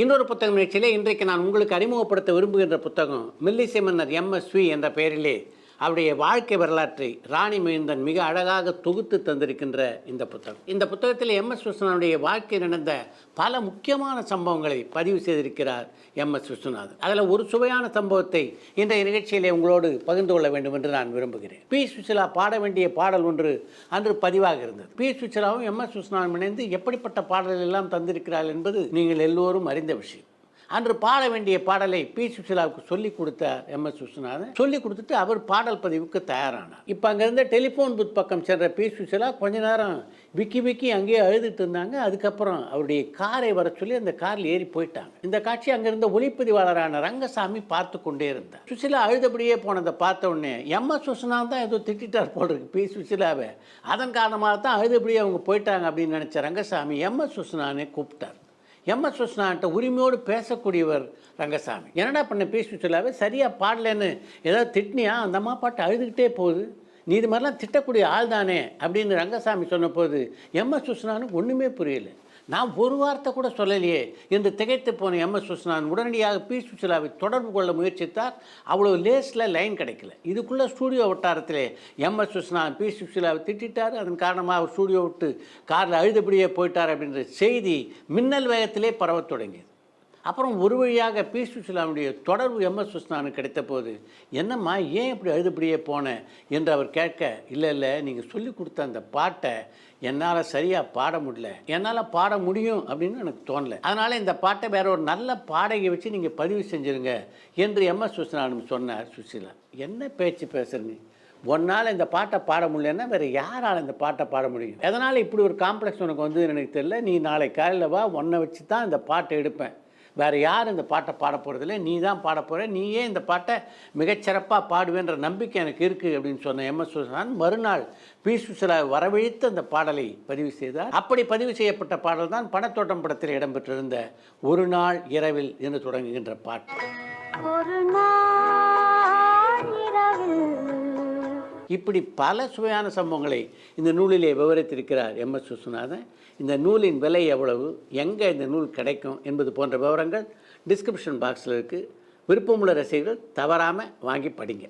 இன்னொரு புத்தகம் நிகழ்ச்சியிலே இன்றைக்கு நான் உங்களுக்கு அறிமுகப்படுத்த விரும்புகின்ற புத்தகம் மெல்லிசை மன்னர் எம்எஸ்வி என்ற பெயரிலே அவருடைய வாழ்க்கை வரலாற்றை ராணி மைந்தன் மிக அழகாக தொகுத்து தந்திருக்கின்ற இந்த புத்தகம். இந்த புத்தகத்தில் எம்எஸ் விஸ்வநாதனுடைய வாழ்க்கையில் நடந்த பல முக்கியமான சம்பவங்களை பதிவு செய்திருக்கிறார் எம்எஸ் விஸ்வநாதன். அதில் ஒரு சுவையான சம்பவத்தை இன்றைய நிகழ்ச்சியிலே உங்களோடு பகிர்ந்து கொள்ள வேண்டும் என்று நான் விரும்புகிறேன். பி சுசிலா பாட வேண்டிய பாடல் ஒன்று அன்று பதிவாக இருந்தது. பி சுசிலாவும் எம்எஸ் விஸ்வநாதன் இணைந்து எப்படிப்பட்ட பாடல்கள் எல்லாம் தந்திருக்கிறார்கள் என்பது நீங்கள் எல்லோரும் அறிந்த விஷயம். அன்று பாட வேண்டிய பாடலை பி சுசிலாவுக்கு சொல்லிக் கொடுத்தார் எம்எஸ் விஸ்வநாதன். சொல்லிக் கொடுத்துட்டு அவர் பாடல் பதிவுக்கு தயாரானார். இப்போ அங்கேருந்து டெலிஃபோன் பூத் பக்கம் சென்ற பி சுசிலா கொஞ்ச நேரம் விக்கி அங்கேயே அழுதுட்டு இருந்தாங்க. அதுக்கப்புறம் அவருடைய காரை வர சொல்லி அந்த காரில் ஏறி போயிட்டாங்க. இந்த காட்சி அங்கிருந்த ஒளிப்பதிவாளரான ரங்கசாமி பார்த்து கொண்டே இருந்தார். சுசிலா அழுதபடியே போனதை பார்த்த உடனே எம்எஸ் விஸ்வநாதன் தான் ஏதோ திட்டார் போல் இருக்கு பி சுசிலாவை. அதன் காரணமாக தான் அழுதபடியே அவங்க போயிட்டாங்க அப்படின்னு நினச்ச ரங்கசாமி எம்எஸ் விஸ்வநாதனை கூப்பிட்டார். எம்எஸ் விஸ்வநாதன்ட்ட உரிமையோடு பேசக்கூடியவர் ரங்கசாமி. என்னடா பண்ண பி சுசிலாவே சரியாக பாடலன்னு ஏதாவது திட்டினியா? அந்த அம்மா பாட்டு அழுதுகிட்டே போகுது, நீ இது மாதிரிலாம் திட்டக்கூடிய ஆள் தானே அப்படின்னு ரங்கசாமி சொன்னபோது எம்எஸ் விஸ்வநாதனுக்கு ஒன்றுமே புரியல. நான் ஒரு வார்த்தை கூட சொல்லலையே என்று திகைத்து போன எம்எஸ் விஸ்வநாதன் உடனடியாக பி சுசிலாவை தொடர்பு கொள்ள முயற்சித்தார். அவ்வளோ லேஸில் லைன் கிடைக்கல. இதுக்குள்ளே ஸ்டூடியோ வட்டாரத்திலே எம்எஸ் விஸ்வநாதன் பி சுசிலாவை திட்டார். அதன் காரணமாக அவர் ஸ்டூடியோ விட்டு காரில் அழுதபடியே போயிட்டார் அப்படின்ற செய்தி மின்னல் வேகத்திலே பரவத் தொடங்கியது. அப்புறம் ஒரு வழியாக பி சுசிலாவுடைய தொடர்பு எம்எஸ் விஸ்வநாதனுக்கு கிடைத்த போது, என்னம்மா ஏன் இப்படி அழுதுபடியே போனேன் என்று அவர் கேட்க, இல்லை நீங்கள் சொல்லி கொடுத்த அந்த பாட்டை என்னால் சரியாக பாட முடியல, என்னால் பாட முடியும் அப்படின்னு எனக்கு தோணலை, அதனால் இந்த பாட்டை வேற ஒரு நல்ல பாடகை வச்சு நீங்கள் பதிவு செஞ்சுருங்க என்று எம்எஸ் விஸ்வநாதன் சொன்னார். சுசிலா, என்ன பேச்சு பேசுகிறீங்க? ஒன்னால் இந்த பாட்டை பாட முடியலன்னா வேறு யாரால் இந்த பாட்டை பாட முடியும்? எதனால் இப்படி ஒரு காம்ப்ளெக்ஸ் உனக்கு வந்து எனக்கு தெரியல, நீ நாளை காலையில் வா, ஒன்றை வச்சு தான் இந்த பாட்டை எடுப்பேன், வேறு யார் இந்த பாட்டை பாட போகிறதில்ல, நீ தான் பாட போகிற, நீயே இந்த பாட்டை மிகச்சிறப்பாக பாடுவேன்ற நம்பிக்கை எனக்கு இருக்குது அப்படின்னு சொன்ன எம்எஸ் விஸ்வநாதன் மறுநாள் பி சுசிலா வரவழைத்து அந்த பாடலை பதிவு செய்தார். அப்படி பதிவு செய்யப்பட்ட பாடல் தான் பணத்தோட்டம் படத்தில் இடம்பெற்றிருந்த ஒரு நாள் இரவில் என்று தொடங்குகின்ற பாட்டு. இப்படி பல சுவையான சம்பவங்களை இந்த நூலிலே விவரித்திருக்கிறார் எம்எஸ் விஸ்வநாதன். இந்த நூலின் விலை எவ்வளவு, எங்கே இந்த நூல் கிடைக்கும் என்பது போன்ற விவரங்கள் டிஸ்கிரிப்ஷன் பாக்ஸில் இருக்குது. விருப்பமுள்ள ரசிகர்கள் தவறாமல் வாங்கி படிங்க.